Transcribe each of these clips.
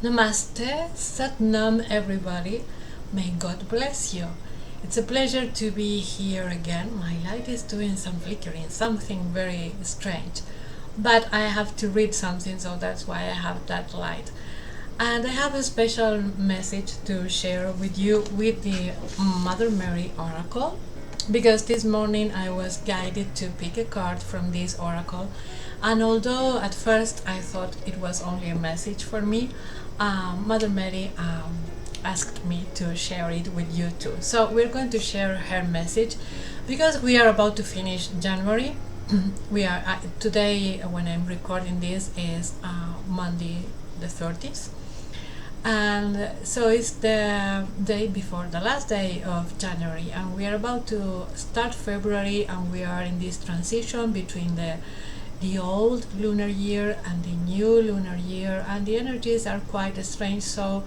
Namaste, Satnam everybody. May God bless you. It's a pleasure to be here again. My light is doing some flickering, something very strange. But I have to read something, so that's why I have that light. And I have a special message to share with you with the Mother Mary Oracle, because this morning I was guided to pick a card from this oracle, and although at first I thought it was only a message for me, Mother Mary asked me to share it with you too. So we're going to share her message because we are about to finish January. We are today, when I'm recording this, is Monday the 30th, and so it's the day before the last day of January, and we are about to start February, and we are in this transition between the old lunar year and the new lunar year, and the energies are quite strange. So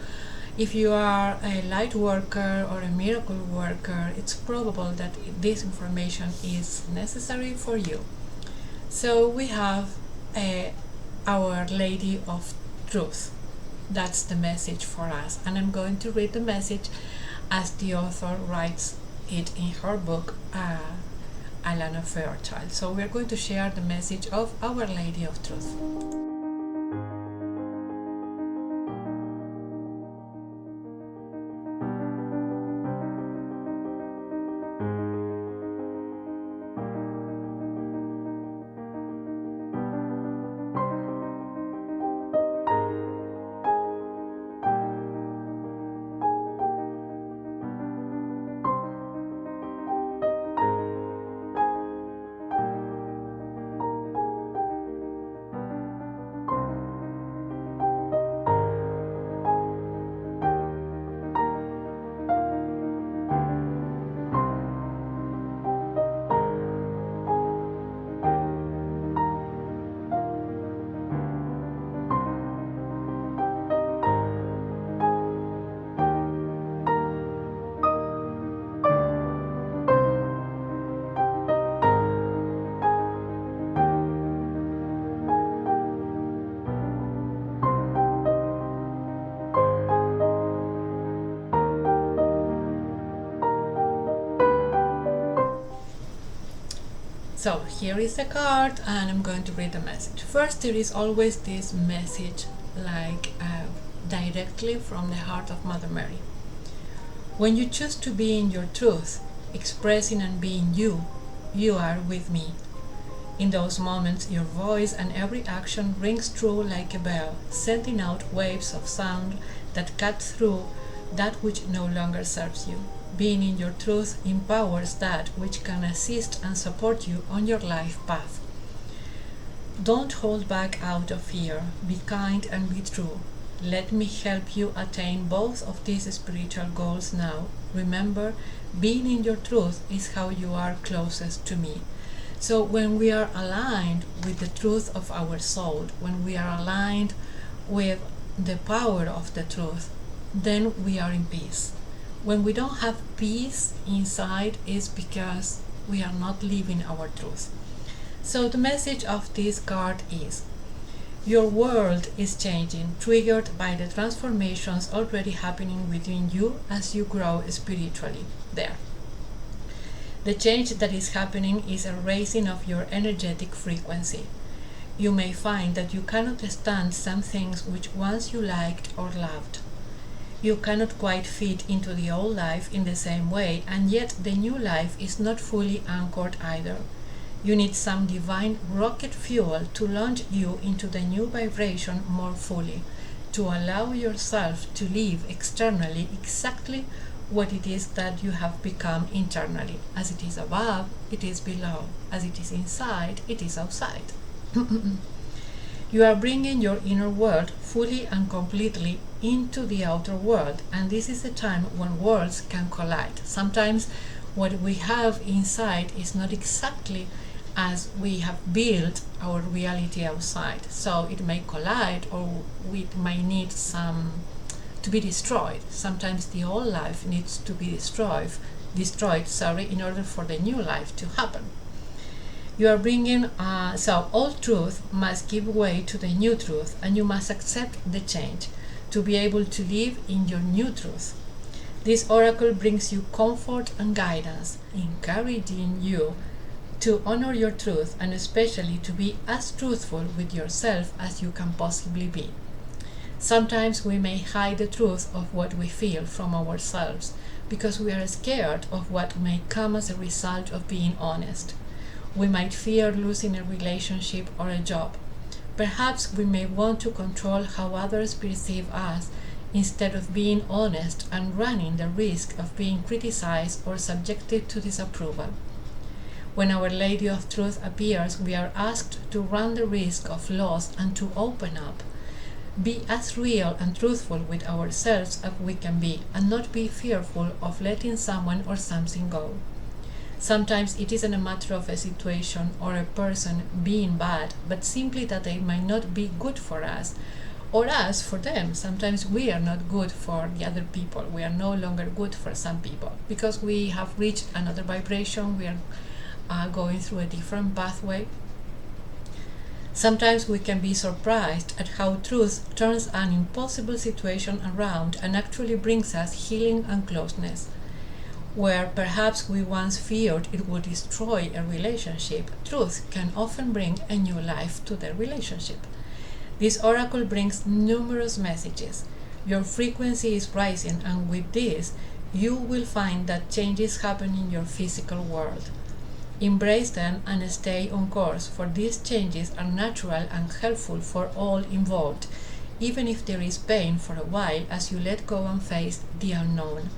if you are a light worker or a miracle worker, it's probable that this information is necessary for you. So we have Our Lady of Truth. That's the message for us, and I'm going to read the message as the author writes it in her book, Alana Faichild. So we're going to share the message of Our Lady of Truth. So here is the card, and I'm going to read the message. First, there is always this message directly from the heart of Mother Mary. When you choose to be in your truth, expressing and being you, you are with me. In those moments, your voice and every action rings true like a bell, sending out waves of sound that cut through that which no longer serves you. Being in your truth empowers that which can assist and support you on your life path. Don't hold back out of fear. Be kind and be true. Let me help you attain both of these spiritual goals now. Remember, being in your truth is how you are closest to me. So when we are aligned with the truth of our soul, when we are aligned with the power of the truth, then we are in peace. When we don't have peace inside, is because we are not living our truth. So the message of this card is: your world is changing, triggered by the transformations already happening within you as you grow spiritually. There. The change that is happening is a raising of your energetic frequency. You may find that you cannot stand some things which once you liked or loved. You cannot quite fit into the old life in the same way, and yet the new life is not fully anchored either. You need some divine rocket fuel to launch you into the new vibration more fully, to allow yourself to live externally exactly what it is that you have become internally. As it is above, it is below. As it is inside, it is outside. You are bringing your inner world fully and completely into the outer world, and this is the time when worlds can collide. Sometimes what we have inside is not exactly as we have built our reality outside, so it may collide, or we might need some to be destroyed. Sometimes the old life needs to be destroyed, in order for the new life to happen. You are bringing, so old truth must give way to the new truth, and you must accept the change. to be able to live in your new truth. This oracle brings you comfort and guidance, encouraging you to honor your truth and especially to be as truthful with yourself as you can possibly be. Sometimes we may hide the truth of what we feel from ourselves because we are scared of what may come as a result of being honest. We might fear losing a relationship or a job. Perhaps we may want to control how others perceive us instead of being honest and running the risk of being criticized or subjected to disapproval. When Our Lady of Truth appears, we are asked to run the risk of loss and to open up. Be as real and truthful with ourselves as we can be, and not be fearful of letting someone or something go. Sometimes it isn't a matter of a situation or a person being bad, but simply that they might not be good for us, or us for them. Sometimes we are not good for the other people. We are no longer good for some people because we have reached another vibration. We are going through a different pathway. Sometimes we can be surprised at how truth turns an impossible situation around and actually brings us healing and closeness. Where perhaps we once feared it would destroy a relationship, truth can often bring a new life to the relationship. This oracle brings numerous messages. Your frequency is rising, and with this, you will find that changes happen in your physical world. Embrace them and stay on course, for these changes are natural and helpful for all involved, even if there is pain for a while as you let go and face the unknown.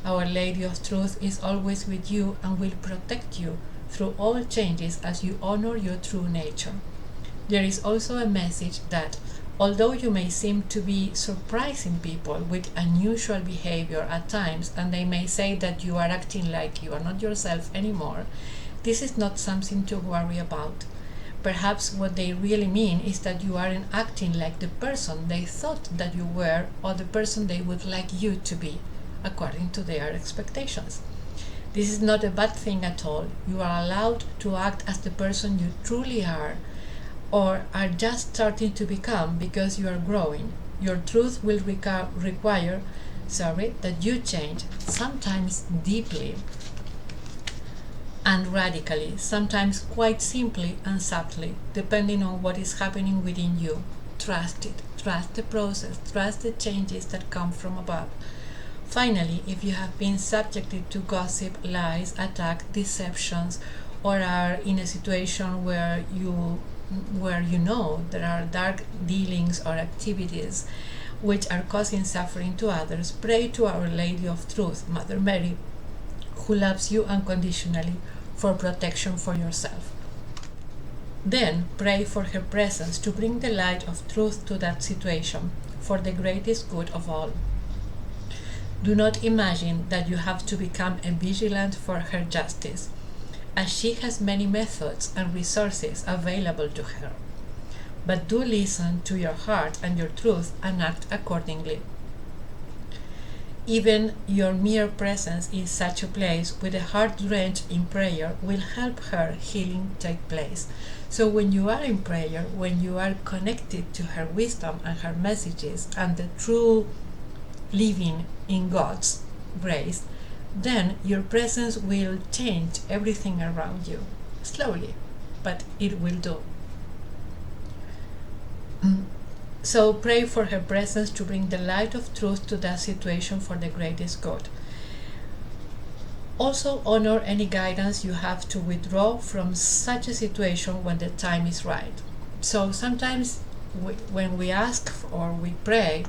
Our Lady of Truth is always with you and will protect you through all changes as you honor your true nature. There is also a message that, although you may seem to be surprising people with unusual behavior at times, and they may say that you are acting like you are not yourself anymore, this is not something to worry about. Perhaps what they really mean is that you aren't acting like the person they thought that you were or the person they would like you to be, according to their expectations. This is not a bad thing at all. You are allowed to act as the person you truly are, or are just starting to become because you are growing. Your truth will require that you change, sometimes deeply and radically, sometimes quite simply and subtly, depending on what is happening within you. Trust it. Trust the process. Trust the changes that come from above. Finally, if you have been subjected to gossip, lies, attack, deceptions, or are in a situation where you know there are dark dealings or activities which are causing suffering to others, pray to Our Lady of Truth, Mother Mary, who loves you unconditionally, for protection for yourself. Then pray for her presence to bring the light of truth to that situation, for the greatest good of all. Do not imagine that you have to become a vigilant for her justice, as she has many methods and resources available to her. But do listen to your heart and your truth and act accordingly. Even your mere presence in such a place with a heart drenched in prayer will help her healing take place. So when you are in prayer, when you are connected to her wisdom and her messages and the true living in God's grace, then your presence will change everything around you. Slowly, but it will do. So pray for her presence to bring the light of truth to that situation for the greatest good. Also honor any guidance you have to withdraw from such a situation when the time is right. So sometimes when we ask or we pray,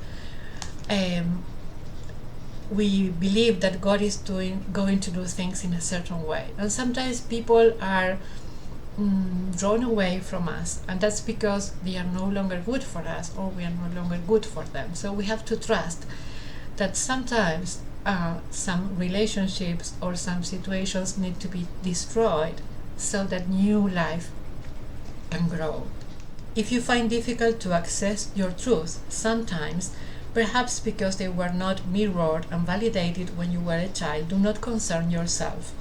we believe that God is going to do things in a certain way. And sometimes people are drawn away from us, and that's because they are no longer good for us or we are no longer good for them. So we have to trust that sometimes some relationships or some situations need to be destroyed so that new life can grow. If you find difficult to access your truth, sometimes, perhaps because they were not mirrored and validated when you were a child, do not concern yourself.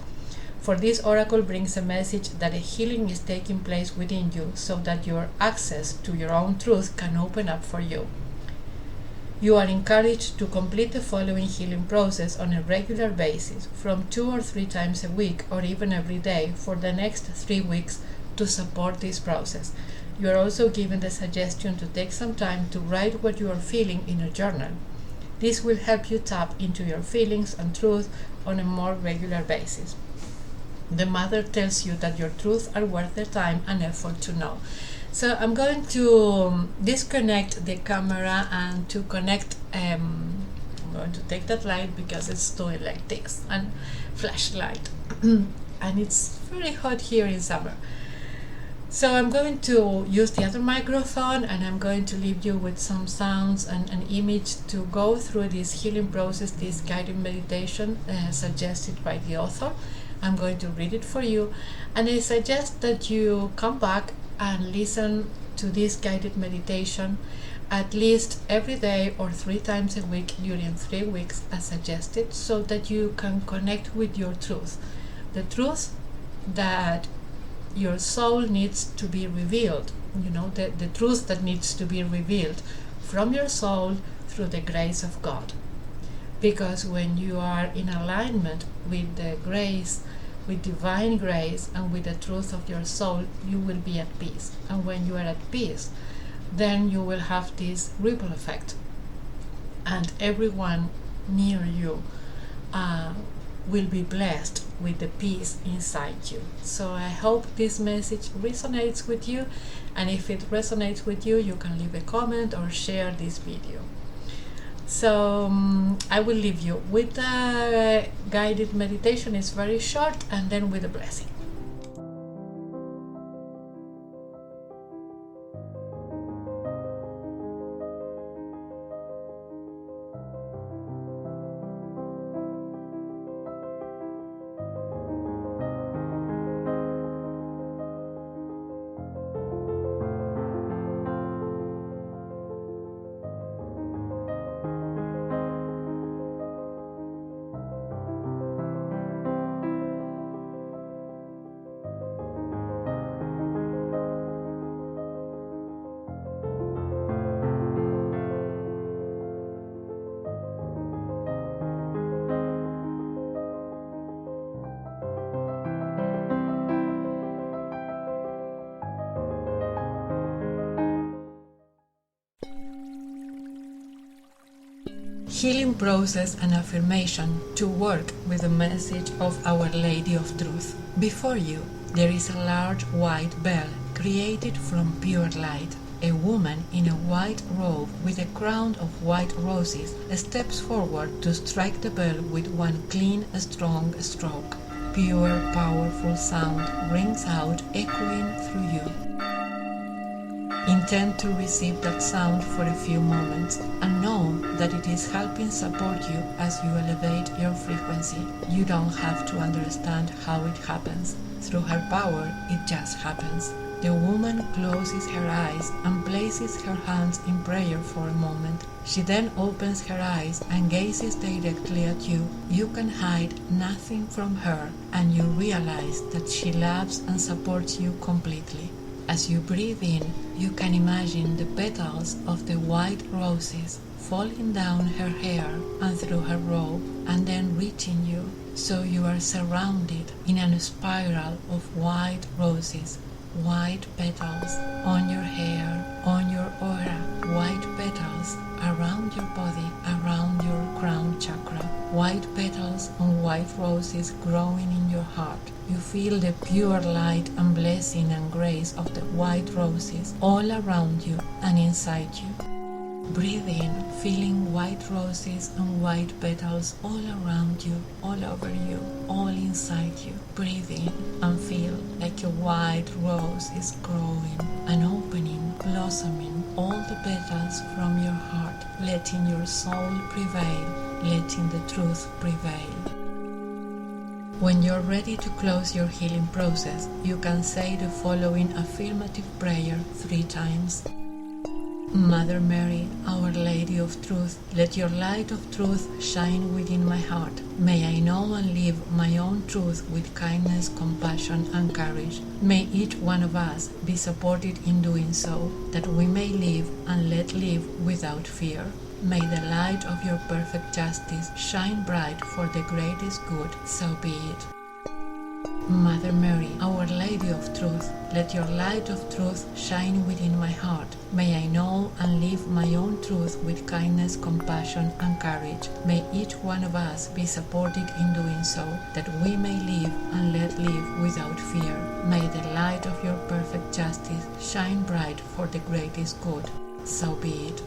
For this oracle brings a message that a healing is taking place within you so that your access to your own truth can open up for you. You are encouraged to complete the following healing process on a regular basis, from 2 or 3 times a week or even every day for the next 3 weeks to support this process. You are also given the suggestion to take some time to write what you are feeling in a journal. This will help you tap into your feelings and truth on a more regular basis. The mother tells you that your truths are worth the time and effort to know. So I'm going to disconnect the camera and to connect, I'm going to take that light because it's doing like this, and flashlight. And it's very hot here in summer. So I'm going to use the other microphone, and I'm going to leave you with some sounds and an image to go through this healing process, this guided meditation suggested by the author. I'm going to read it for you, and I suggest that you come back and listen to this guided meditation at least every day or 3 times a week during 3 weeks as suggested, so that you can connect with your truth, the truth that your soul needs to be revealed, the truth that needs to be revealed from your soul through the grace of God. Because when you are in alignment with the grace, with divine grace, and with the truth of your soul, you will be at peace. And when you are at peace, then you will have this ripple effect, and everyone near you will be blessed with the peace inside you. So I hope this message resonates with you, and if it resonates with you, you can leave a comment or share this video. So I will leave you with the guided meditation. It's very short, and then with a blessing. Healing process and affirmation to work with the message of Our Lady of Truth. Before you, there is a large white bell created from pure light. A woman in a white robe with a crown of white roses steps forward to strike the bell with one clean, strong stroke. Pure, powerful sound rings out, echoing through you. Intend to receive that sound for a few moments and know that it is helping support you as you elevate your frequency. You don't have to understand how it happens. Through her power, it just happens. The woman closes her eyes and places her hands in prayer for a moment. She then opens her eyes and gazes directly at you. You can hide nothing from her, and you realize that she loves and supports you completely. As you breathe in, you can imagine the petals of the white roses falling down her hair and through her robe, and then reaching you, so you are surrounded in a spiral of white roses, white petals on your hair, on your aura, white petals around your body, around your crown chakra, white petals on white roses growing in your heart. You feel the pure light and blessing and grace of the white roses all around you and inside you. Breathe in, feeling white roses and white petals all around you, all over you, all inside you. Breathe in and feel like a white rose is growing and opening, blossoming all the petals from your heart, letting your soul prevail, letting the truth prevail. When you're ready to close your healing process, you can say the following affirmative prayer 3 times. Mother Mary, Our Lady of Truth, let your light of truth shine within my heart. May I know and live my own truth with kindness, compassion, and courage. May each one of us be supported in doing so, that we may live and let live without fear. May the light of your perfect justice shine bright for the greatest good, so be it. Mother Mary, Our Lady of Truth, let your light of truth shine within my heart. May I know and live my own truth with kindness, compassion, and courage. May each one of us be supported in doing so, that we may live and let live without fear. May the light of your perfect justice shine bright for the greatest good. So be it.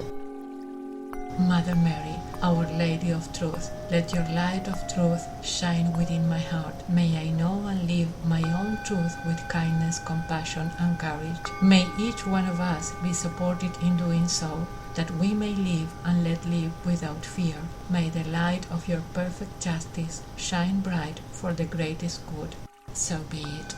Mother Mary, Our Lady of Truth, let your light of truth shine within my heart. May I know and live my own truth with kindness, compassion, and courage. May each one of us be supported in doing so, that we may live and let live without fear. May the light of your perfect justice shine bright for the greatest good. So be it.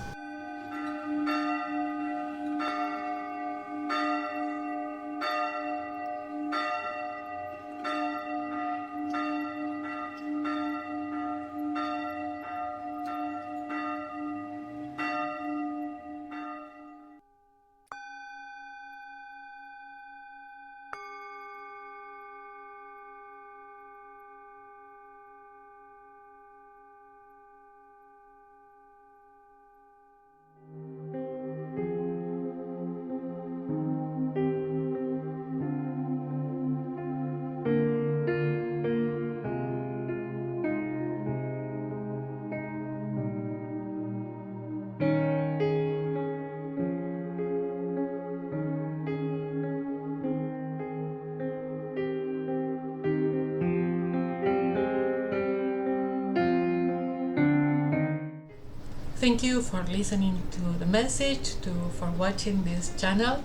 Thank you for listening to the message, for watching this channel.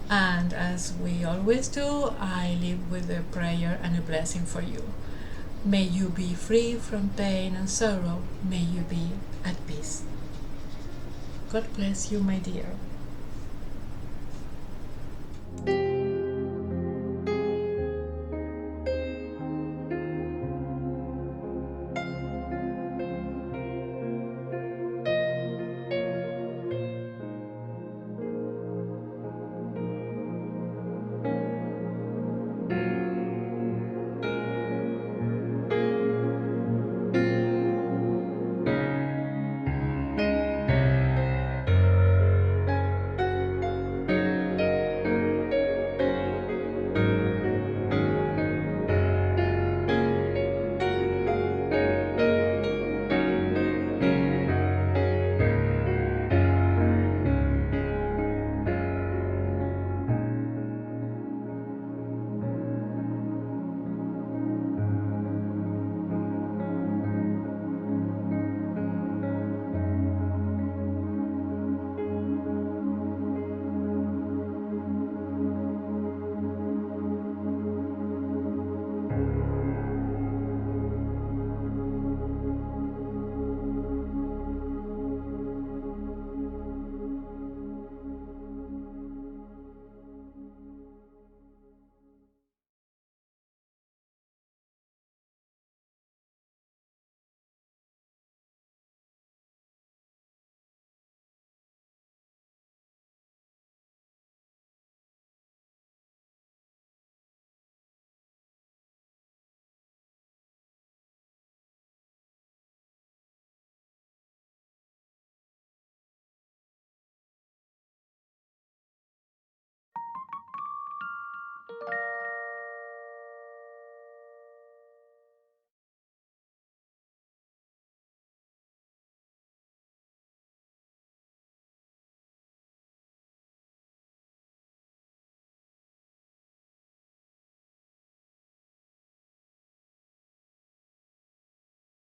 And as we always do, I leave with a prayer and a blessing for you. May you be free from pain and sorrow. May you be at peace. God bless you, my dear.